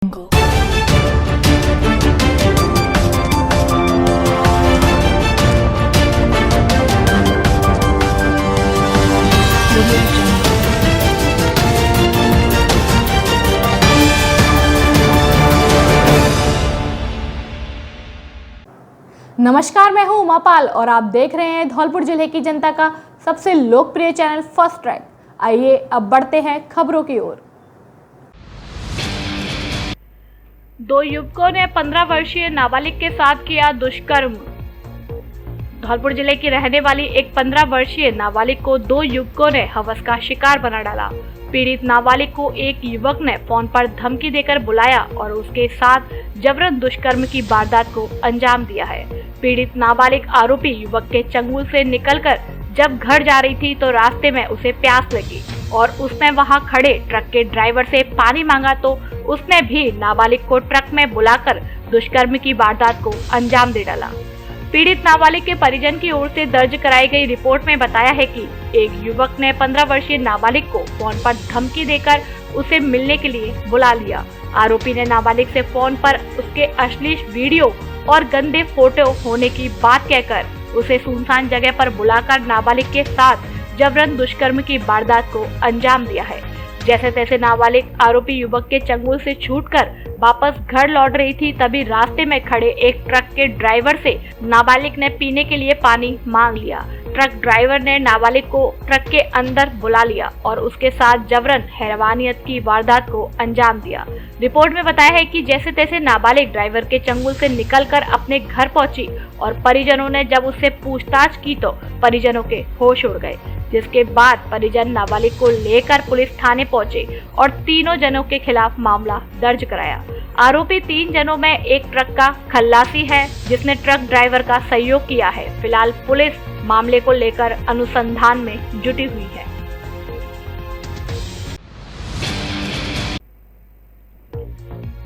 Jungle. Audio Jungle. नमस्कार, मैं हूं उमापाल और आप देख रहे हैं धौलपुर जिले की जनता का सबसे लोकप्रिय चैनल फर्स्ट ट्रैक। आइए अब बढ़ते हैं खबरों की ओर। दो युवकों ने 15 वर्षीय नाबालिग के साथ किया दुष्कर्म। धौलपुर जिले की रहने वाली एक 15 वर्षीय नाबालिग को दो युवकों ने हवस का शिकार बना डाला। पीड़ित नाबालिग को एक युवक ने फोन पर धमकी देकर बुलाया और उसके साथ जबरन दुष्कर्म की वारदात को अंजाम दिया है। पीड़ित नाबालिग आरोपी युवक के चंगुल से निकलकर जब घर जा रही थी तो रास्ते में उसे प्यास लगी और उसने वहां खड़े ट्रक के ड्राइवर से पानी मांगा तो उसने भी नाबालिग को ट्रक में बुलाकर दुष्कर्म की वारदात को अंजाम दे डाला। पीड़ित नाबालिग के परिजन की ओर से दर्ज कराई गई रिपोर्ट में बताया है कि एक युवक ने 15 वर्षीय नाबालिग को फोन पर धमकी देकर उसे मिलने के लिए बुला लिया। आरोपी ने नाबालिग से फोन पर उसके अश्लील वीडियो और गंदे फोटो होने की बात कहकर उसे सुनसान जगह पर बुलाकर नाबालिग के साथ जबरन दुष्कर्म की वारदात को अंजाम दिया है। जैसे तैसे नाबालिग आरोपी युवक के चंगुल से छूटकर वापस घर लौट रही थी, तभी रास्ते में खड़े एक ट्रक के ड्राइवर से नाबालिग ने पीने के लिए पानी मांग लिया। ट्रक ड्राइवर ने नाबालिग को ट्रक के अंदर बुला लिया और उसके साथ जबरन हैवानियत की वारदात को अंजाम दिया। रिपोर्ट में बताया है कि जैसे तैसे नाबालिग ड्राइवर के चंगुल से निकलकर अपने घर पहुंची और परिजनों ने जब उससे पूछताछ की तो परिजनों के होश उड़ गए, जिसके बाद परिजन नाबालिग को लेकर पुलिस थाने पहुंचे और तीनों जनों के खिलाफ मामला दर्ज कराया। आरोपी 3 जनों में एक ट्रक का खल्लासी है जिसने ट्रक ड्राइवर का सहयोग किया है। फिलहाल पुलिस मामले को लेकर अनुसंधान में जुटी हुई है।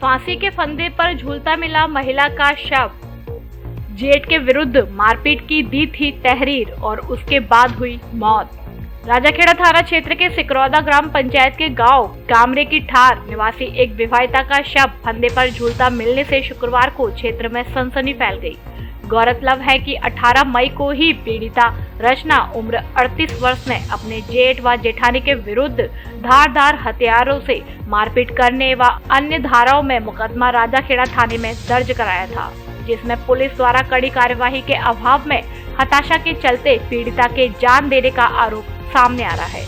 फांसी के फंदे पर झूलता मिला महिला का शव। जेठ के विरुद्ध मारपीट की दी थी तहरीर और उसके बाद हुई मौत। राजाखेड़ा थाना क्षेत्र के सिकरौदा ग्राम पंचायत के गांव कामरे की ठार निवासी एक विवाहिता का शव फंदे पर झूलता मिलने से शुक्रवार को क्षेत्र में सनसनी फैल गई। गौरतलब है कि 18 मई को ही पीड़िता रचना उम्र 38 वर्ष ने अपने जेठ व जेठानी के विरुद्ध धारदार हथियारों से मारपीट करने व अन्य धाराओं में मुकदमा राजाखेड़ा थाने में दर्ज कराया था, जिसमें पुलिस द्वारा कड़ी कार्यवाही के अभाव में हताशा के चलते पीड़िता के जान देने का आरोप सामने आ रहा है।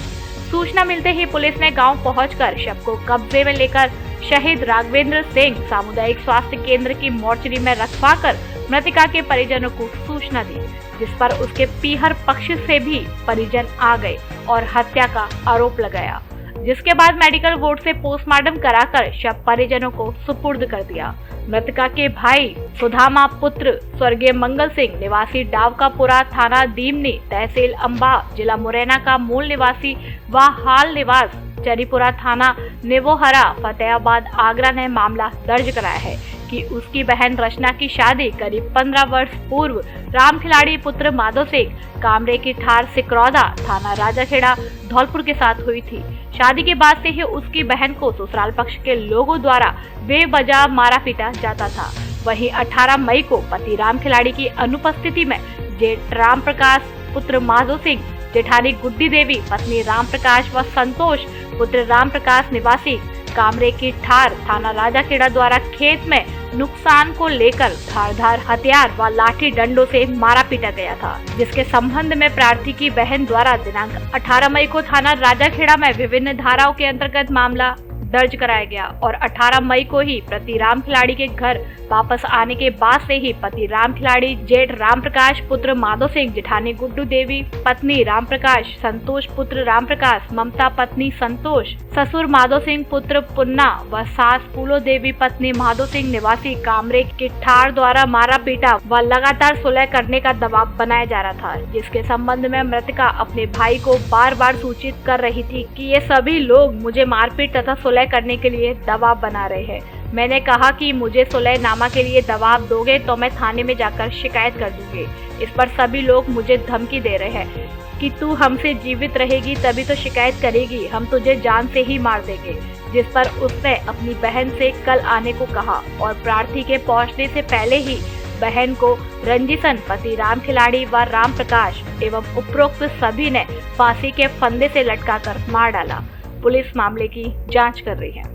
सूचना मिलते ही पुलिस ने गांव पहुंचकर शव को कब्जे में लेकर शहीद राघवेंद्र सिंह सामुदायिक स्वास्थ्य केंद्र की मोर्चरी में रखवाकर मृतका के परिजनों को सूचना दी, जिस पर उसके पीहर पक्ष से भी परिजन आ गए और हत्या का आरोप लगाया, जिसके बाद मेडिकल बोर्ड से पोस्टमार्टम कराकर शव परिजनों को सुपुर्द कर दिया। मृतका के भाई सुधामा पुत्र स्वर्गीय मंगल सिंह निवासी डावकापुरा थाना दीमनी तहसील अंबा जिला मुरैना का मूल निवासी व हाल निवास चरीपुरा थाना नेवोहरा फतेहाबाद आगरा ने मामला दर्ज कराया है कि उसकी बहन रचना की शादी करीब 15 वर्ष पूर्व राम खिलाड़ी पुत्र माधो सिंह कामरे की ठार सिकरौदा थाना राजाखेड़ा धौलपुर के साथ हुई थी। शादी के बाद से ही उसकी बहन को ससुराल पक्ष के लोगों द्वारा बेवजह मारा पीटा जाता था। वहीं 18 मई को पति राम खिलाड़ी की अनुपस्थिति में जेठ राम प्रकाश पुत्र माधो सिंह, जेठानी गुड्डी देवी, पत्नी राम प्रकाश व संतोष पुत्र राम प्रकाश निवासी कामरे की ठार थाना राजाखेड़ा द्वारा खेत में नुकसान को लेकर धारदार हथियार व लाठी डंडों से मारा पीटा गया था, जिसके संबंध में प्रार्थी की बहन द्वारा दिनांक 18 मई को थाना राजाखेड़ा में विभिन्न धाराओं के अंतर्गत मामला दर्ज कराया गया और 18 मई को ही पति राम खिलाड़ी के घर वापस आने के बाद से ही पति राम खिलाड़ी, जेठ राम प्रकाश पुत्र माधो सिंह, जेठानी गुड्डू देवी, पत्नी राम प्रकाश, संतोष पुत्र राम प्रकाश, ममता पत्नी संतोष, ससुर माधो सिंह पुत्र पुन्ना व सास फूलो देवी पत्नी माधो सिंह निवासी कामरे की ठार द्वारा मारा पीटा व लगातार सुलह करने का दबाव बनाया जा रहा था, जिसके संबंध में मृतका अपने भाई को बार बार सूचित कर रही थी कि ये सभी लोग मुझे मारपीट तथा सुलह करने के लिए दबाव बना रहे हैं। मैंने कहा कि मुझे सुलहनामा के लिए दबाव दोगे तो मैं थाने में जाकर शिकायत कर दूंगी। इस पर सभी लोग मुझे धमकी दे रहे हैं कि तू हमसे जीवित रहेगी तभी तो शिकायत करेगी, हम तुझे जान से ही मार देंगे। जिस पर उसने अपनी बहन से कल आने को कहा और प्रार्थी के पहुंचने से पहले ही बहन को रंजीसन, पति राम खिलाड़ी व राम प्रकाश एवं उपरोक्त सभी ने फांसी के फंदे से लटकाकर मार डाला। पुलिस मामले की जांच कर रही है।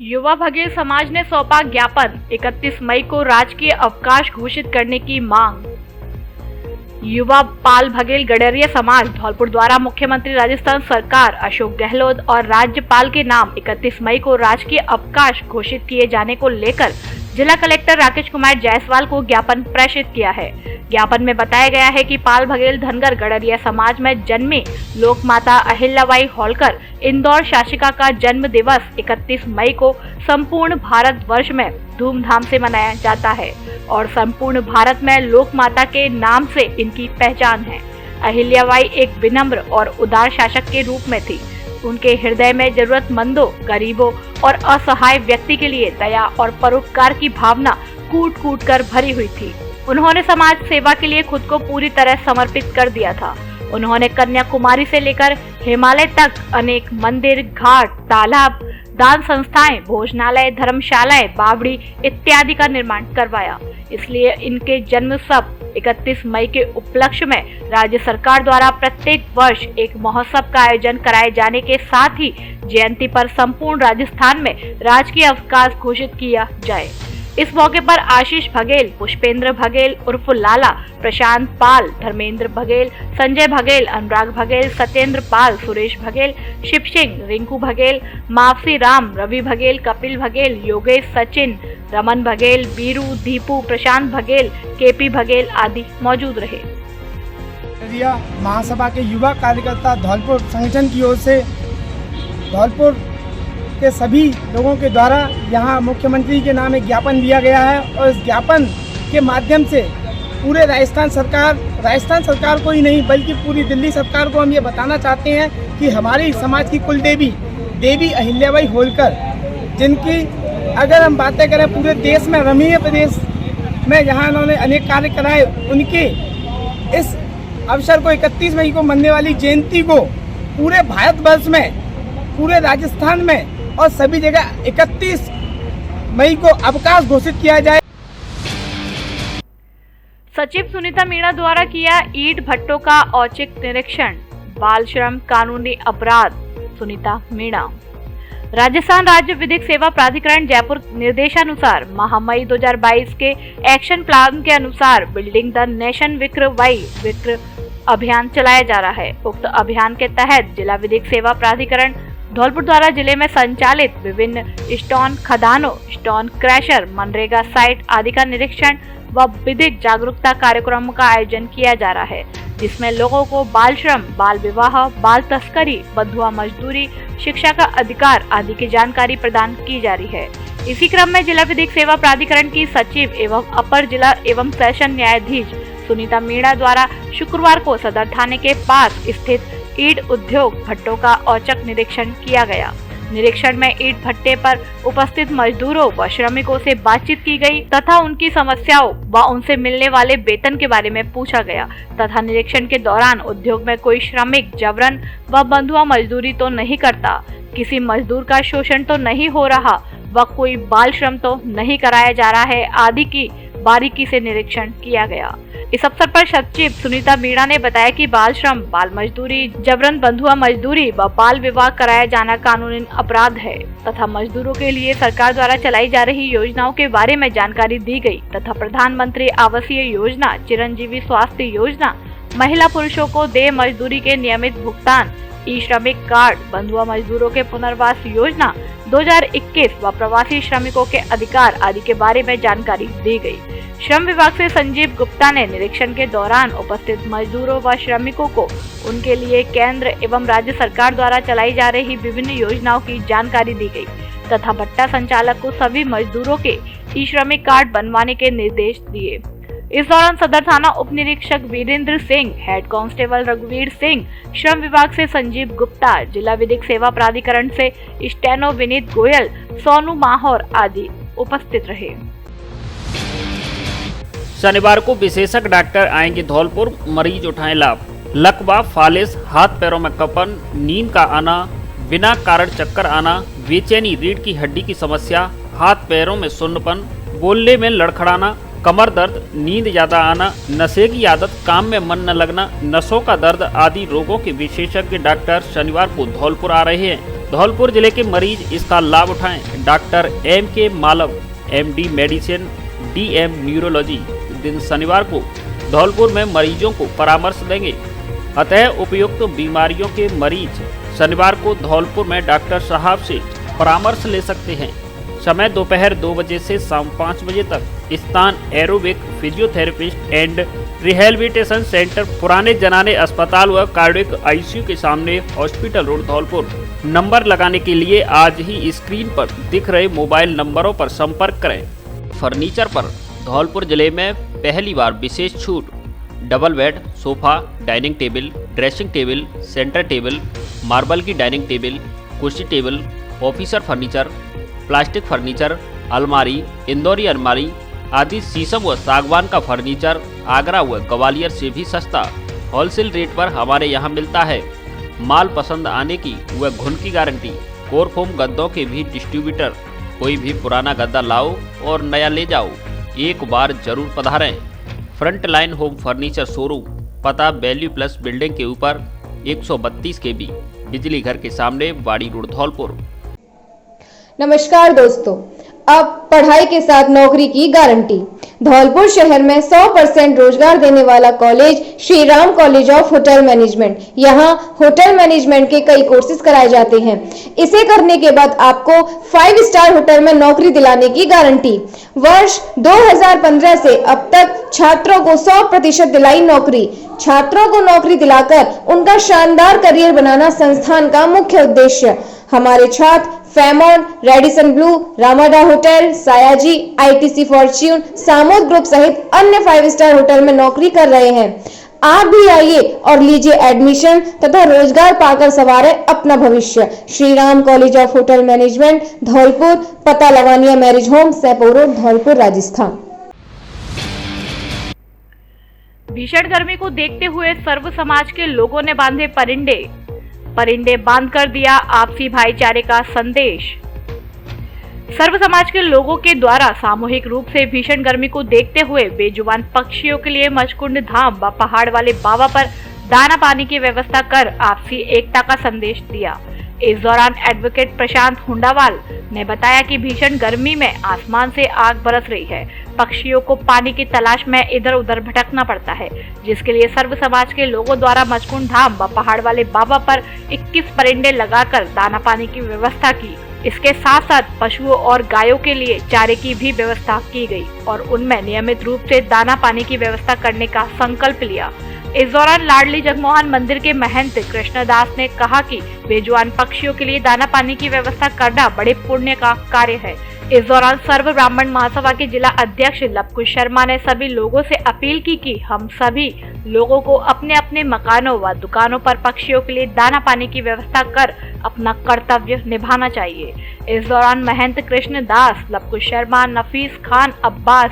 युवा बघेल समाज ने सौंपा ज्ञापन, 31 मई को राजकीय अवकाश घोषित करने की मांग। युवा पाल बघेल गडरिया समाज धौलपुर द्वारा मुख्यमंत्री राजस्थान सरकार अशोक गहलोत और राज्यपाल के नाम 31 मई को राजकीय अवकाश घोषित किए जाने को लेकर जिला कलेक्टर राकेश कुमार जायसवाल को ज्ञापन प्रेषित किया है। ज्ञापन में बताया गया है कि पाल बघेल धनगर गडरिया समाज में जन्मी लोक माता अहिल्याबाई होलकर इंदौर शासिका का जन्म दिवस 31 मई को संपूर्ण भारत वर्ष में धूमधाम से मनाया जाता है और संपूर्ण भारत में लोक माता के नाम से इनकी पहचान है। अहिल्याबाई एक विनम्र और उदार शासक के रूप में थी। उनके हृदय में जरूरतमंदों, गरीबों और असहाय व्यक्ति के लिए दया और परोपकार की भावना कूट कूट कर भरी हुई थी। उन्होंने समाज सेवा के लिए खुद को पूरी तरह समर्पित कर दिया था। उन्होंने कन्याकुमारी से लेकर हिमालय तक अनेक मंदिर, घाट, तालाब, दान संस्थाएं, भोजनालय, धर्मशालाएं, बावड़ी इत्यादि का निर्माण करवाया। इसलिए इनके जन्मोत्सव 31 मई के उपलक्ष्य में राज्य सरकार द्वारा प्रत्येक वर्ष एक महोत्सव का आयोजन कराए जाने के साथ ही जयंती पर संपूर्ण राजस्थान में राजकीय अवकाश घोषित किया जाए। इस मौके पर आशीष बघेल, पुष्पेंद्र बघेल उर्फ लाला, प्रशांत पाल, धर्मेंद्र बघेल, संजय बघेल, अनुराग बघेल, सत्येंद्र पाल, सुरेश बघेल, शिव सिंह, रिंकू बघेल, मावसी राम, रवि बघेल, कपिल बघेल, योगेश, सचिन, रमन बघेल, बीरू, दीपू, प्रशांत बघेल, केपी बघेल आदि मौजूद रहे। महासभा के युवा कार्यकर्ता धौलपुर संगठन की ओर से धौलपुर के सभी लोगों के द्वारा यहाँ मुख्यमंत्री के नाम एक ज्ञापन दिया गया है और इस ज्ञापन के माध्यम से पूरे राजस्थान सरकार को ही नहीं बल्कि पूरी दिल्ली सरकार को हम ये बताना चाहते हैं कि हमारी समाज की कुल देवी अहिल्याबाई होलकर, जिनकी अगर हम बातें करें पूरे देश में, रमणीय प्रदेश में जहाँ उन्होंने अनेक कार्य कराए, उनके इस अवसर को 31 मई को मनने वाली जयंती को पूरे भारतवर्ष में, पूरे राजस्थान में और सभी जगह 31 मई को अवकाश घोषित किया जाए। सचिव सुनीता मीणा द्वारा किया ईंट भट्टों का औचक निरीक्षण, बाल श्रम कानूनी अपराध। सुनीता मीणा। राजस्थान राज्य विधिक सेवा प्राधिकरण जयपुर निर्देशानुसार माह मई 2022 के एक्शन प्लान के अनुसार बिल्डिंग द नेशन विक्र अभियान चलाया जा रहा है। उक्त अभियान के तहत जिला विधिक सेवा प्राधिकरण धौलपुर द्वारा जिले में संचालित विभिन्न स्टोन खदानों, स्टोन क्रैशर, मनरेगा साइट आदि का निरीक्षण व विधिक जागरूकता कार्यक्रमों का आयोजन किया जा रहा है, जिसमें लोगों को बाल श्रम, बाल विवाह, बाल तस्करी, बंधुआ मजदूरी, शिक्षा का अधिकार आदि की जानकारी प्रदान की जा रही है। इसी क्रम में जिला विधिक सेवा प्राधिकरण की सचिव एवं अपर जिला एवं सेशन न्यायाधीश सुनीता मीणा द्वारा शुक्रवार को सदर थाने के पास स्थित ईंट उद्योग भट्टों का औचक निरीक्षण किया गया। निरीक्षण में ईंट भट्टे पर उपस्थित मजदूरों व श्रमिकों से बातचीत की गई तथा उनकी समस्याओं व उनसे मिलने वाले वेतन के बारे में पूछा गया तथा निरीक्षण के दौरान उद्योग में कोई श्रमिक जबरन व बंधुआ मजदूरी तो नहीं करता, किसी मजदूर का शोषण तो नहीं हो रहा व कोई बाल श्रम तो नहीं कराया जा रहा है आदि की बारीकी से निरीक्षण किया गया। इस अवसर पर सचिव सुनीता मीणा ने बताया कि बाल श्रम, बाल मजदूरी, जबरन बंधुआ मजदूरी व बाल विवाह कराया जाना कानूनी अपराध है तथा मजदूरों के लिए सरकार द्वारा चलाई जा रही योजनाओं के बारे में जानकारी दी गई तथा प्रधानमंत्री आवासीय योजना, चिरंजीवी स्वास्थ्य योजना, महिला पुरुषों को देय मजदूरी के नियमित भुगतान, ई श्रमिक कार्ड, बंधुआ मजदूरों के पुनर्वास योजना 2021 व प्रवासी श्रमिकों के अधिकार आदि के बारे में जानकारी दी गई। श्रम विभाग से संजीव गुप्ता ने निरीक्षण के दौरान उपस्थित मजदूरों व श्रमिकों को उनके लिए केंद्र एवं राज्य सरकार द्वारा चलाई जा रही विभिन्न योजनाओं की जानकारी दी गई तथा भट्टा संचालक को सभी मजदूरों के ई श्रमिक कार्ड बनवाने के निर्देश दिए। इस दौरान सदर थाना उप निरीक्षक वीरेंद्र सिंह, हेड कांस्टेबल रघुवीर सिंह, श्रम विभाग से संजीव गुप्ता, जिला विधिक सेवा प्राधिकरण से स्टेनो विनीत गोयल, सोनू माहौर आदि उपस्थित रहे। शनिवार को विशेषज्ञ डॉक्टर आएंगे धौलपुर, मरीज उठाएं लाभ। लकवा, फालिस, हाथ पैरों में कपन, नींद का आना, बिना कारण चक्कर आना, बेचैनी, रीढ़ की हड्डी की समस्या, हाथ पैरों में सुन्नपन, बोलने में लड़खड़ाना, कमर दर्द, नींद ज्यादा आना, नशे की आदत, काम में मन न लगना, नसों का दर्द आदि रोगों के विशेषज्ञ डॉक्टर शनिवार को धौलपुर आ रहे हैं। धौलपुर जिले के मरीज इसका लाभ उठाएं। Doctor M.K. Malav, MD medicine, DM neurology दिन शनिवार को धौलपुर में मरीजों को परामर्श देंगे। अतः उपयुक्त बीमारियों के मरीज शनिवार को धौलपुर में डॉक्टर साहब से परामर्श ले सकते हैं। समय दोपहर 2 बजे से शाम 5 बजे तक। स्थान aerobic physiotherapist and rehabilitation centre, पुराने जनाने अस्पताल व कार्डियक ICU के सामने, हॉस्पिटल रोड, धौलपुर। नंबर लगाने के लिए आज ही स्क्रीन पर दिख रहे मोबाइल नंबरों पर संपर्क करें। फर्नीचर पर धौलपुर जिले में पहली बार विशेष छूट। Double bed, sofa, dining table, dressing table, centre table, marble की डाइनिंग टेबल, कुर्सी table, officer furniture, plastic furniture, अलमारी, इंदौरी अलमारी आदि शीशम व सागवान का फर्नीचर आगरा व ग्वालियर से भी सस्ता होलसेल रेट पर हमारे यहाँ मिलता है। माल पसंद आने की व घुन की गारंटी। कोरफोम गद्दों के भी डिस्ट्रीब्यूटर। कोई भी पुराना गद्दा लाओ और नया ले जाओ। एक बार जरूर पधारें। Front line home furniture showroom, पता वैल्यू प्लस बिल्डिंग के ऊपर, 132 KB, बिजली घर के सामने, बाड़ी रोड, धौलपुर। नमस्कार दोस्तों, अब पढ़ाई के साथ नौकरी की गारंटी। धौलपुर शहर में 100% रोजगार देने वाला college Shri Ram college of hotel management. यहाँ होटल मैनेजमेंट के कई कोर्सेज कराए जाते हैं। इसे करने के बाद आपको 5 स्टार होटल में नौकरी दिलाने की गारंटी। वर्ष 2015 से अब तक छात्रों को 100% दिलाई नौकरी। छात्रों को नौकरी दिलाकर उनका शानदार करियर बनाना संस्थान का मुख्य उद्देश्य। हमारे छात्र Fairmont, Radisson Blu, Ramada hotel, Sayaji, ITC Fortune, Samode group सहित अन्य 5 स्टार होटल में नौकरी कर रहे हैं। आप भी आइए और लीजिए एडमिशन तथा रोजगार पाकर संवारे अपना भविष्य। Shri Ram college of hotel management, Dholpur. पता Lavania marriage home, Saipau road, Dholpur, Rajasthan. भीषण गर्मी को देखते हुए सर्व समाज के लोगों ने बांधे परिंदे बांधकर दिया आपसी भाईचारे का संदेश। सर्व समाज के लोगों के द्वारा सामूहिक रूप से भीषण गर्मी को देखते हुए बेजुबान पक्षियों के लिए मचकुंड धाम व पहाड़ वाले बाबा पर दाना पानी की व्यवस्था कर आपसी एकता का संदेश दिया। इस दौरान एडवोकेट प्रशांत हुंडावाल ने बताया कि भीषण गर्मी में आसमान से आग बरस रही है। पक्षियों को पानी की तलाश में इधर उधर भटकना पड़ता है, जिसके लिए सर्व समाज के लोगों द्वारा मचकुंड धाम व पहाड़ वाले बाबा पर 21 परिंदे लगाकर दाना पानी की व्यवस्था की। इसके साथ साथ पशुओं और गायों के लिए चारे की भी व्यवस्था की गई और उनमें नियमित रूप से दाना पानी की व्यवस्था करने का संकल्प लिया। इस दौरान लाडली जगमोहन मंदिर के महंत कृष्णदास ने कहा कि बेजुबान पक्षियों के लिए दाना पानी की व्यवस्था करना बड़े पुण्य का कार्य है। इस दौरान सर्व ब्राह्मण महासभा के जिला अध्यक्ष लवकुश शर्मा ने सभी लोगों से अपील की कि हम सभी लोगों को अपने अपने मकानों व दुकानों पर पक्षियों के लिए दाना पानी की व्यवस्था कर अपना कर्तव्य निभाना चाहिए। इस दौरान महंत कृष्ण दास, लवकुश शर्मा, नफीस खान अब्बास,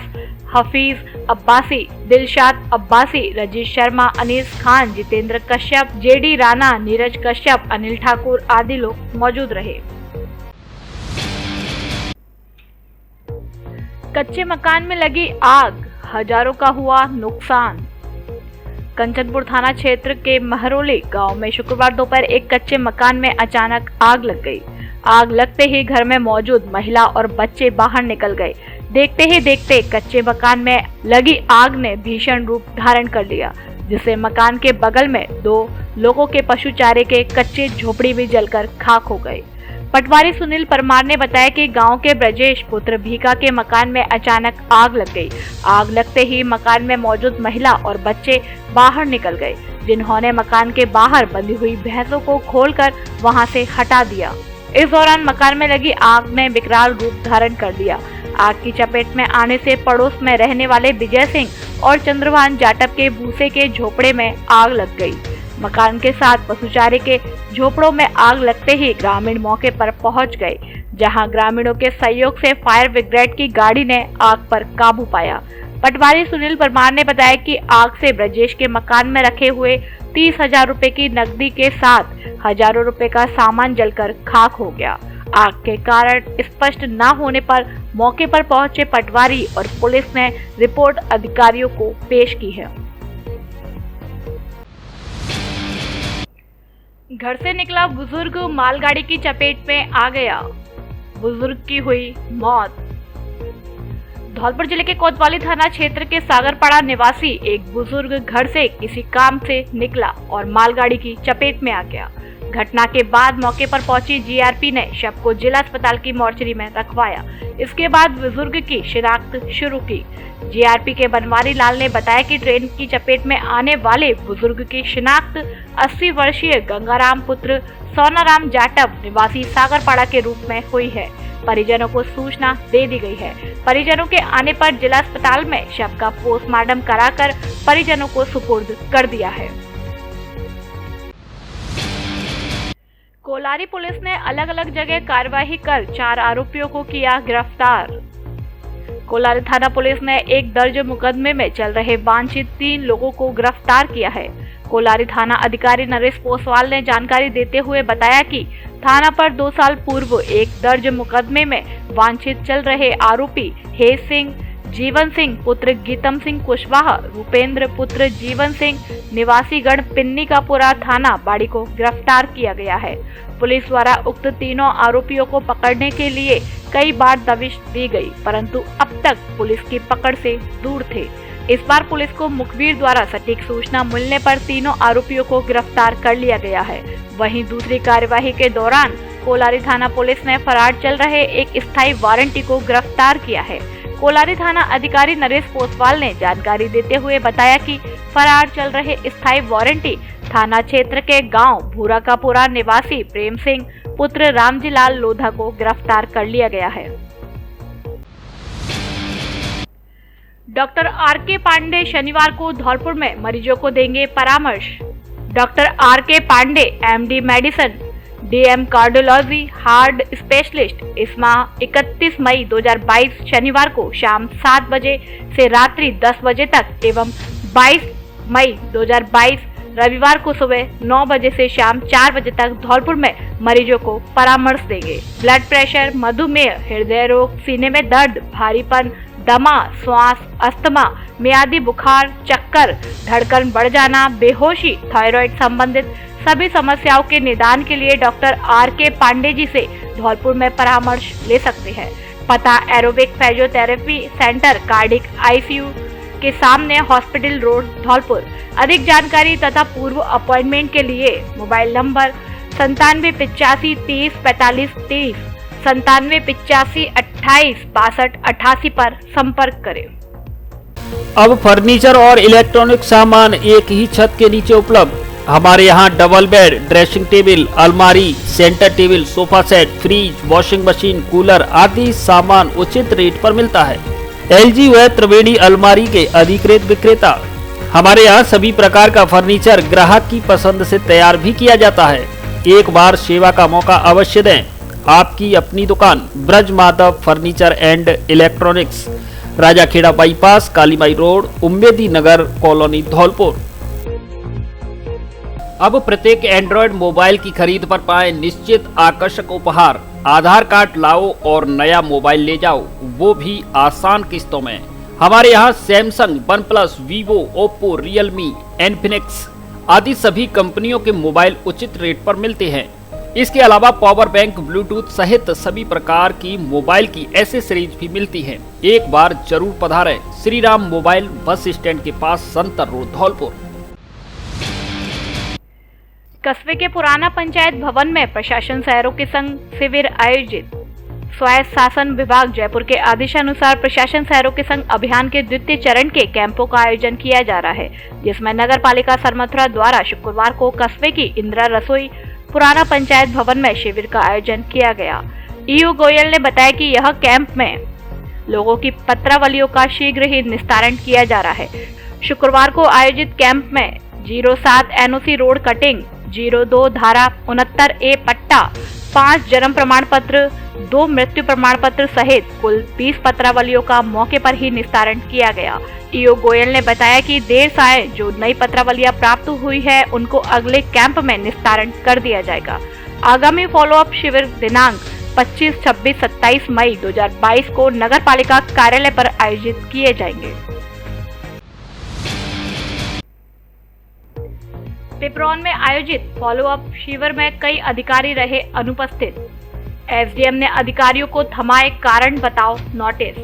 हफीज अब्बासी, दिलशाद अब्बासी, रजीश शर्मा, अनीस खान, जितेंद्र कश्यप, JD राणा, नीरज कश्यप, अनिल ठाकुर आदि लोग मौजूद रहे। कच्चे मकान में लगी आग, हजारों का हुआ नुकसान। कंचनपुर थाना क्षेत्र के महरोली गांव में शुक्रवार दोपहर एक कच्चे मकान में अचानक आग लग गई। आग लगते ही घर में मौजूद महिला और बच्चे बाहर निकल गए। देखते ही देखते कच्चे मकान में लगी आग ने भीषण रूप धारण कर लिया, जिससे मकान के बगल में 2 लोगों के पशु चारे के कच्चे झोपड़ी भी जलकर खाक हो गए। पटवारी सुनील परमार ने बताया कि गांव के ब्रजेश पुत्र भीका के मकान में अचानक आग लग गई। आग लगते ही मकान में मौजूद महिला और बच्चे बाहर निकल गए, जिन्होंने मकान के बाहर बंधी हुई भैंसों को खोलकर वहां से हटा दिया। इस दौरान मकान में लगी आग ने विकराल रूप धारण कर लिया। आग की चपेट में आने से पड़ोस में रहने वाले विजय सिंह और चंद्रभान जाटव के भूसे के झोपड़े में आग लग गई। मकान के साथ पशुचारे के झोपड़ों में आग लगते ही ग्रामीण मौके पर पहुंच गए, जहां ग्रामीणों के सहयोग से फायर ब्रिगेड की गाड़ी ने आग पर काबू पाया। पटवारी सुनील परमार ने बताया कि आग से ब्रजेश के मकान में रखे हुए 30,000 रुपए की नकदी के साथ हजारों रुपए का सामान जलकर खाक हो गया। आग के कारण स्पष्ट न होने पर मौके पर पहुंचे पटवारी और पुलिस ने रिपोर्ट अधिकारियों को पेश की है। घर से निकला बुजुर्ग मालगाड़ी की चपेट में आ गया, बुजुर्ग की हुई मौत। धौलपुर जिले के कोतवाली थाना क्षेत्र के सागरपाड़ा निवासी एक बुजुर्ग घर से किसी काम से निकला और मालगाड़ी की चपेट में आ गया। घटना के बाद मौके पर पहुंची जीआरपी ने शव को जिला अस्पताल की मोर्चरी में रखवाया। इसके बाद बुजुर्ग की शिनाख्त शुरू की। जीआरपी के बनवारी लाल ने बताया कि ट्रेन की चपेट में आने वाले बुजुर्ग की शिनाख्त 80 वर्षीय गंगाराम पुत्र सोनाराम जाटव निवासी सागरपाड़ा के रूप में हुई है। परिजनों को सूचना दे दी गई है। परिजनों के आने पर जिला अस्पताल में शव का पोस्टमार्टम कराकर परिजनों को सुपुर्द कर दिया है। कोलारी पुलिस ने अलग अलग जगह कार्रवाई कर 4 आरोपियों को किया गिरफ्तार। कोलारी थाना पुलिस ने एक दर्ज मुकदमे में चल रहे वांछित 3 लोगों को गिरफ्तार किया है। कोलारी थाना अधिकारी नरेश पोसवाल ने जानकारी देते हुए बताया कि थाना पर 2 साल पूर्व एक दर्ज मुकदमे में वांछित चल रहे आरोपी हेज सिंह, जीवन सिंह पुत्र गीतम सिंह कुशवाहा, रूपेंद्र पुत्र जीवन सिंह निवासी गढ़ पिन्नी का पुरा थाना बाड़ी को गिरफ्तार किया गया है। पुलिस द्वारा उक्त तीनों आरोपियों को पकड़ने के लिए कई बार दबिश दी गई, परंतु अब तक पुलिस की पकड़ से दूर थे। इस बार पुलिस को मुखबिर द्वारा सटीक सूचना मिलने पर तीनों आरोपियों को गिरफ्तार कर लिया गया है। वहीं दूसरी कार्यवाही के दौरान कोलारी थाना पुलिस ने फरार चल रहे एक स्थायी वारंटी को गिरफ्तार किया है। कोलारी थाना अधिकारी नरेश पोसवाल ने जानकारी देते हुए बताया कि फरार चल रहे स्थायी वारंटी थाना क्षेत्र के गांव भूरा का पुरा निवासी प्रेम सिंह पुत्र रामजी लाल लोधा को गिरफ्तार कर लिया गया है। Doctor RK. पांडे शनिवार को धौलपुर में मरीजों को देंगे परामर्श। Doctor RK. Pandey MD medicine, DM cardiology, heart specialist इस माह 31 मई 2022 शनिवार को शाम 7 बजे से रात्रि 10 बजे तक एवं 22 मई 2022 रविवार को सुबह 9 बजे से शाम 4 बजे तक धौलपुर में मरीजों को परामर्श देंगे। ब्लड प्रेशर, मधुमेह, हृदय रोग, सीने में दर्द, भारीपन, दमा, श्वास, अस्थमा, मियादी बुखार, चक्कर, धड़कन बढ़ जाना, बेहोशी, थायराइड संबंधित सभी समस्याओं के निदान के लिए डॉक्टर आर.के. पांडे जी से धौलपुर में परामर्श ले सकते हैं। पता aerobic physiotherapy centre, cardiac ICU के सामने, हॉस्पिटल रोड, धौलपुर। अधिक जानकारी तथा पूर्व अपॉइंटमेंट के लिए मोबाइल नंबर 9785 30 45 30, 9785 28 62 88 पर संपर्क करें। अब फर्नीचर और इलेक्ट्रॉनिक सामान एक ही छत के नीचे उपलब्ध। हमारे यहाँ डबल बेड, ड्रेसिंग टेबल, अलमारी, centre table, sofa set, fridge, washing machine, cooler आदि सामान उचित रेट पर मिलता है। एलजी व त्रिवेणी अलमारी के अधिकृत विक्रेता। हमारे यहाँ सभी प्रकार का फर्नीचर ग्राहक की पसंद से तैयार भी किया जाता है। एक बार सेवा का मौका अवश्य दें। आपकी अपनी दुकान Braj Madhav furniture and electronics, Rajakhera bypass, Kalimai road, Ummedi Nagar colony, Dholpur. अब प्रत्येक एंड्रॉयड मोबाइल की खरीद पर पाएं निश्चित आकर्षक उपहार। आधार कार्ड लाओ और नया मोबाइल ले जाओ, वो भी आसान किस्तों में। हमारे यहाँ Samsung, OnePlus, Vivo, Oppo, Realme, Infinix आदि सभी कंपनियों के मोबाइल उचित रेट पर मिलते हैं। इसके अलावा पावर बैंक, ब्लूटूथ सहित सभी प्रकार की मोबाइल की एसेसरीज भी मिलती हैं। एक बार जरूर पधारें। Shri Ram mobile, bus stand के पास, संतर रोड, धौलपुर। कस्बे के पुराना पंचायत भवन में प्रशासन शहरों के संग शिविर आयोजित। स्वायत्त शासन विभाग जयपुर के आदेशानुसार प्रशासन शहरों के संग अभियान के द्वितीय चरण के कैंपों का आयोजन किया जा रहा है, जिसमें नगर पालिका सरमथुरा द्वारा शुक्रवार को कस्बे की इंदिरा रसोई पुराना पंचायत भवन में शिविर का आयोजन किया गया। ईओ गोयल ने बताया कि यह कैंप में लोगों की पत्रावलियों का शीघ्र ही निस्तारण किया जा रहा है। शुक्रवार को आयोजित कैंप में 07 एनओसी रोड कटिंग, 02 धारा 69A पट्टा, 5 जन्म प्रमाण पत्र, 2 मृत्यु प्रमाण पत्र सहित कुल 20 पत्रावलियों का मौके पर ही निस्तारण किया गया। ईओ गोयल ने बताया कि देर से आए जो नई पत्रावलियां प्राप्त हुई है उनको अगले कैंप में निस्तारण कर दिया जाएगा। आगामी फॉलोअप शिविर दिनांक 25, 26, 27 मई 2022 को नगर पालिका कार्यालय पर आयोजित किए जाएंगे। पिपरौन में आयोजित फॉलोअप शिविर में कई अधिकारी रहे अनुपस्थित। एसडीएम ने अधिकारियों को थमाए कारण बताओ नोटिस।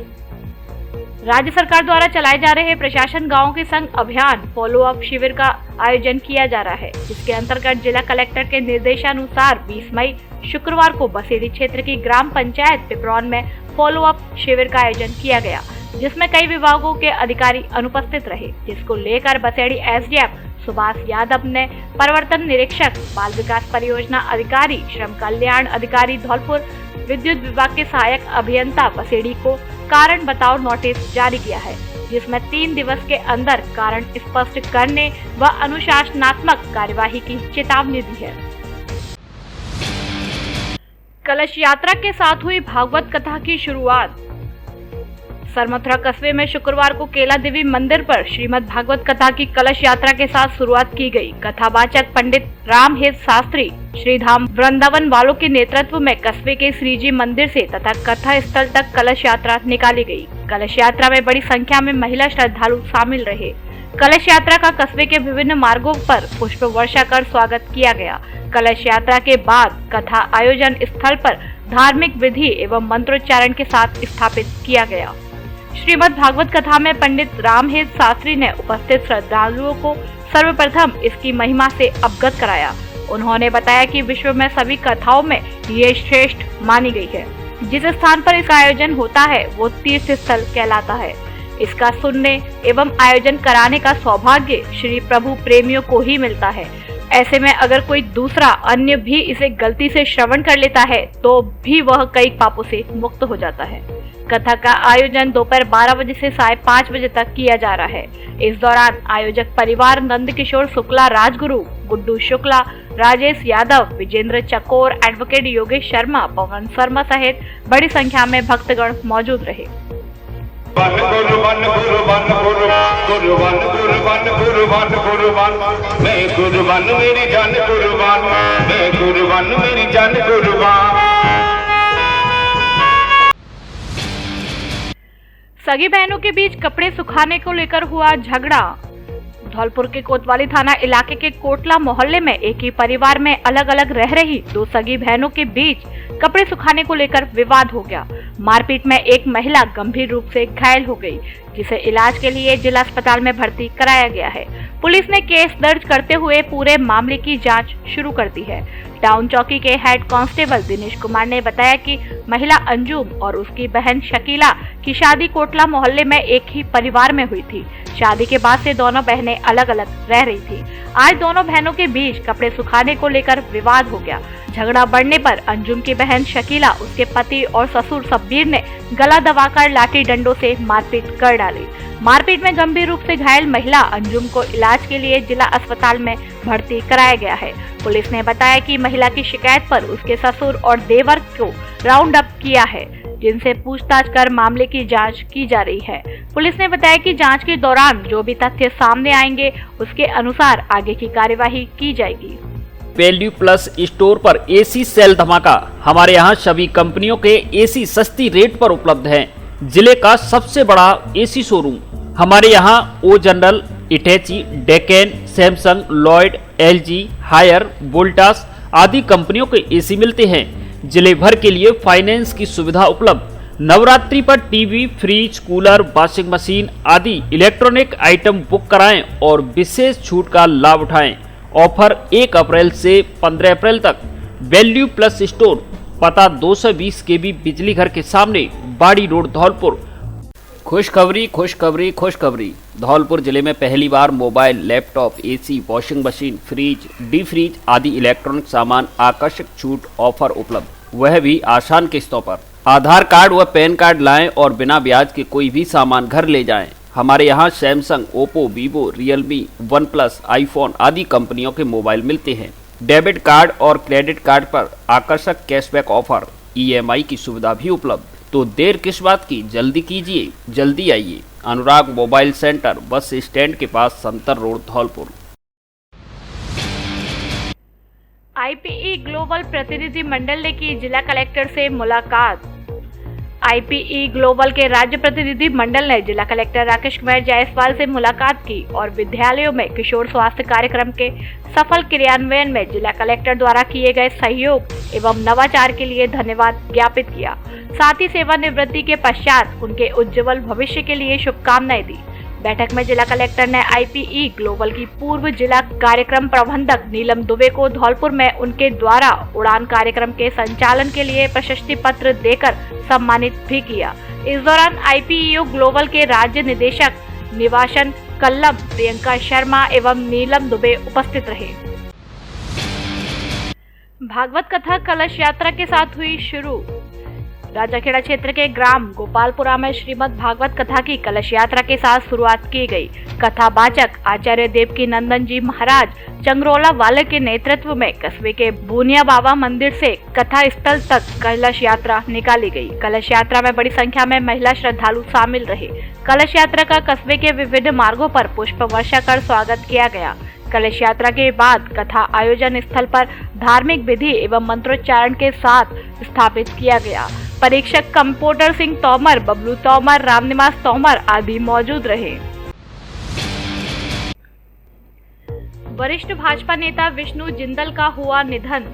राज्य सरकार द्वारा चलाए जा रहे प्रशासन गांव के संग अभियान फॉलोअप शिविर का आयोजन किया जा रहा है, जिसके अंतर्गत जिला कलेक्टर के निर्देशानुसार 20 मई शुक्रवार को बसेड़ी क्षेत्र की ग्राम पंचायत पिपरौन में फॉलोअप शिविर का आयोजन किया गया, जिसमें कई विभागों के अधिकारी अनुपस्थित रहे, जिसको लेकर बसेड़ी एसडीएम सुभाष यादव ने परिवर्तन निरीक्षक, बाल विकास परियोजना अधिकारी, श्रम कल्याण अधिकारी धौलपुर, विद्युत विभाग के सहायक अभियंता बसेड़ी को कारण बताओ नोटिस जारी किया है, जिसमें 3 दिवस के अंदर कारण स्पष्ट करने व अनुशासनात्मक कार्यवाही की चेतावनी दी है। कलश यात्रा के साथ हुई भागवत कथा की शुरुआत। सरमथुरा कस्बे में शुक्रवार को केला देवी मंदिर पर श्रीमद् भागवत कथा की कलश यात्रा के साथ शुरुआत की गई। कथावाचक पंडित रामहेत शास्त्री श्रीधाम वृंदावन वालों के नेतृत्व में कस्बे के श्रीजी मंदिर से तथा कथा स्थल तक कलश यात्रा निकाली गई। कलश यात्रा में बड़ी संख्या में महिला श्रद्धालु शामिल रहे। कलश यात्रा का कस्बे के विभिन्न मार्गों पर पुष्प वर्षा कर स्वागत किया गया। कलश यात्रा के बाद कथा आयोजन स्थल पर धार्मिक विधि एवं मंत्रोच्चारण के साथ स्थापित किया गया। श्रीमद् भागवत कथा में पंडित रामहेत शास्त्री ने उपस्थित श्रद्धालुओं को सर्वप्रथम इसकी महिमा से अवगत कराया। उन्होंने बताया कि विश्व में सभी कथाओं में ये श्रेष्ठ मानी गई है। जिस स्थान पर इसका आयोजन होता है वो तीर्थ स्थल कहलाता है। इसका सुनने एवं आयोजन कराने का सौभाग्य श्री प्रभु प्रेमियों को ही मिलता है। ऐसे में अगर कोई दूसरा अन्य भी इसे गलती से श्रवण कर लेता है तो भी वह कई पापों से मुक्त हो जाता है। कथा का आयोजन दोपहर 12 बजे से 5:30 बजे तक किया जा रहा है। इस दौरान आयोजक परिवार नंद किशोर शुक्ला, राजगुरु, गुड्डू शुक्ला, राजेश यादव, विजेंद्र चकोर, एडवोकेट योगेश शर्मा, पवन शर्मा सहित बड़ी संख्या में भक्तगण मौजूद रहे। सगी बहनों के बीच कपड़े सुखाने को लेकर हुआ झगड़ा। धौलपुर के कोतवाली थाना इलाके के कोटला मोहल्ले में एक ही परिवार में अलग अलग रह रही 2 सगी बहनों के बीच कपड़े सुखाने को लेकर विवाद हो गया। मारपीट में एक महिला गंभीर रूप से घायल हो गई, जिसे इलाज के लिए जिला अस्पताल में भर्ती कराया गया है। पुलिस ने केस दर्ज करते हुए पूरे मामले की जांच शुरू कर दी है। टाउन चौकी के हेड कांस्टेबल दिनेश कुमार ने बताया कि महिला अंजुम और उसकी बहन शकीला की शादी कोटला मोहल्ले में एक ही परिवार में हुई थी। शादी के बाद से दोनों बहनें अलग अलग रह रही थी। आज दोनों बहनों के बीच कपड़े सुखाने को लेकर विवाद हो गया। झगड़ा बढ़ने पर अंजुम की बहन शकीला, उसके पति और ससुर शब्बीर ने गला दबाकर लाठी डंडों से मारपीट कर डाली। मारपीट में गंभीर रूप से घायल महिला अंजुम को इलाज के लिए जिला अस्पताल में भर्ती कराया गया है। पुलिस ने बताया कि महिला की शिकायत पर उसके ससुर और देवर को राउंड अप किया है, जिनसे पूछताछ कर मामले की जांच की जा रही है। पुलिस ने बताया कि जांच के दौरान जो भी तथ्य सामने आएंगे उसके अनुसार आगे की कार्यवाही की जाएगी। वैल्यू प्लस स्टोर पर एसी सेल धमाका। हमारे यहाँ सभी कंपनियों के एसी सस्ती रेट पर उपलब्ध हैं। जिले का सबसे बड़ा एसी शोरूम। हमारे यहाँ O General, Hitachi, Daikin, Samsung, Lloyd, LG, Haier, Voltas आदि कंपनियों के एसी मिलते हैं। जिले भर के लिए फाइनेंस की सुविधा उपलब्ध। नवरात्रि पर TV, fridge, cooler, washing machine आदि इलेक्ट्रॉनिक आइटम बुक कराएं और विशेष छूट का लाभ उठाएं। ऑफर 1 अप्रैल से 15 अप्रैल तक। वैल्यू प्लस स्टोर, पता 220 केबी बिजली घर के सामने, बाड़ी रोड, धौलपुर। खुशखबरी खुशखबरी खुशखबरी। धौलपुर जिले में पहली बार mobile, laptop, AC, washing machine, fridge, deep fridge आदि इलेक्ट्रॉनिक सामान आकर्षक छूट ऑफर उपलब्ध, वह भी आसान किस्तों पर। आधार कार्ड व पैन कार्ड लाएं और बिना ब्याज के कोई भी सामान घर ले जाएं। हमारे यहाँ Samsung, Oppo, Vivo, Realme, one plus, iPhone आदि कंपनियों के मोबाइल मिलते हैं। डेबिट कार्ड और क्रेडिट कार्ड पर आकर्षक कैशबैक ऑफर। EMI की सुविधा भी उपलब्ध। तो देर किस बात की, जल्दी कीजिए, जल्दी आइए। अनुराग मोबाइल सेंटर, बस स्टैंड के पास, संतर रोड, धौलपुर। IPE ग्लोबल प्रतिनिधि मंडल ने की जिला कलेक्टर से मुलाकात। IPE ग्लोबल के राज्य प्रतिनिधि मंडल ने जिला कलेक्टर राकेश कुमार जायसवाल से मुलाकात की और विद्यालयों में किशोर स्वास्थ्य कार्यक्रम के सफल क्रियान्वयन में जिला कलेक्टर द्वारा किए गए सहयोग एवं नवाचार के लिए धन्यवाद ज्ञापित किया। साथ ही सेवानिवृत्ति के पश्चात उनके उज्जवल भविष्य के लिए शुभकामनाएं दी। बैठक में जिला कलेक्टर ने IPE ग्लोबल की पूर्व जिला कार्यक्रम प्रबंधक नीलम दुबे को धौलपुर में उनके द्वारा उड़ान कार्यक्रम के संचालन के लिए प्रशस्ति पत्र देकर सम्मानित भी किया। इस दौरान IPEO ग्लोबल के राज्य निदेशक निवासन कल्लम, प्रियंका शर्मा एवं नीलम दुबे उपस्थित रहे। भागवत कथा कलश यात्रा के साथ हुई शुरू। राजाखेड़ा क्षेत्र के ग्राम गोपालपुरा में श्रीमद् भागवत कथा की कलश यात्रा के साथ शुरुआत की गई। कथावाचक आचार्य देवकी नंदन जी महाराज चंगरोला वाले के नेतृत्व में कस्बे के बूनिया बाबा मंदिर से कथा स्थल तक कलश यात्रा निकाली गई। कलश यात्रा में बड़ी संख्या में महिला श्रद्धालु शामिल रहे। कलश यात्रा का कस्बे के विविध मार्गों पर पुष्प वर्षा कर स्वागत किया गया। कलश यात्रा के बाद कथा आयोजन स्थल पर धार्मिक विधि एवं मंत्रोच्चारण के साथ स्थापित किया गया। परीक्षक कंप्यूटर सिंह तोमर, बबलू तोमर, रामनिवास तोमर आदि मौजूद रहे। वरिष्ठ भाजपा नेता विष्णु जिंदल का हुआ निधन।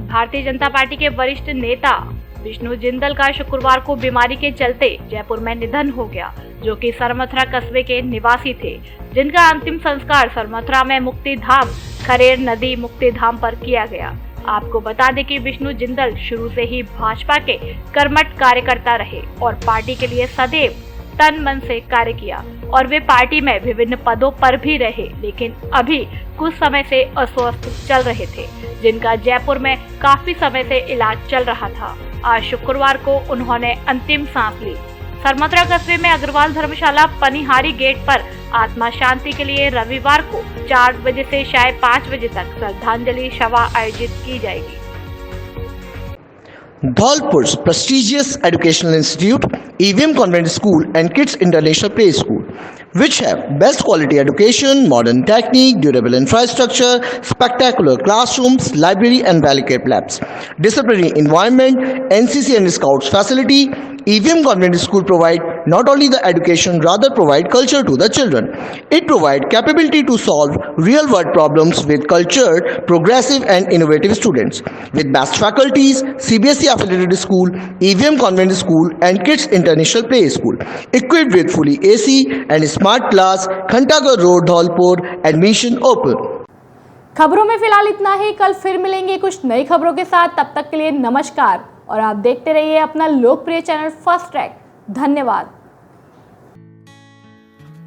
भारतीय जनता पार्टी के वरिष्ठ नेता विष्णु जिंदल का शुक्रवार को बीमारी के चलते जयपुर में निधन हो गया, जो कि सरमथुरा कस्बे के निवासी थे, जिनका अंतिम संस्कार सरमथुरा में मुक्तिधाम खरेर नदी मुक्तिधाम पर किया गया। आपको बता दें कि विष्णु जिंदल शुरू से ही भाजपा के कर्मठ कार्यकर्ता रहे और पार्टी के लिए सदैव तन मन से कार्य किया और वे पार्टी में विभिन्न पदों पर भी रहे, लेकिन अभी कुछ समय से अस्वस्थ चल रहे थे, जिनका जयपुर में काफी समय से इलाज चल रहा था। आज शुक्रवार को उन्होंने अंतिम सांस ली। सरमथुरा कस्बे में अग्रवाल धर्मशाला पनिहारी गेट पर आत्मा शांति के लिए रविवार को 4 बजे से शायद 5 बजे तक श्रद्धांजलि सभा आयोजित की जाएगी। Dholpur's prestigious educational institute, EVM Convent School and Kids International Play School, which have best quality education, modern technique, durable infrastructure, spectacular classrooms, library and well-equipped labs, disciplinary environment, NCC and Scouts facility. EVM Convent School provide not only the education, rather provide culture to the children. It provide capability to solve real-world problems with cultured, progressive and innovative students. With best faculties, CBSE affiliated school, EVM Convent School and Kids International Play School, equipped with fully AC and smart class, Khantagar Road, Dholpur, admission open. खबरों में फिलहाल इतना ही। कल फिर मिलेंगे कुछ नई खबरों के साथ। तब तक के लिए नमस्कार और आप देखते रहिए अपना लोकप्रिय चैनल फर्स्ट ट्रैक। धन्यवाद।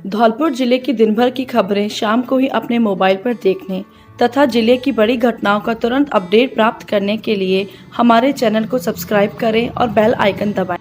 धौलपुर जिले की दिन भर की खबरें शाम को ही अपने मोबाइल पर देखने तथा जिले की बड़ी घटनाओं का तुरंत अपडेट प्राप्त करने के लिए हमारे चैनल को सब्सक्राइब करें और बेल आइकन दबाएं।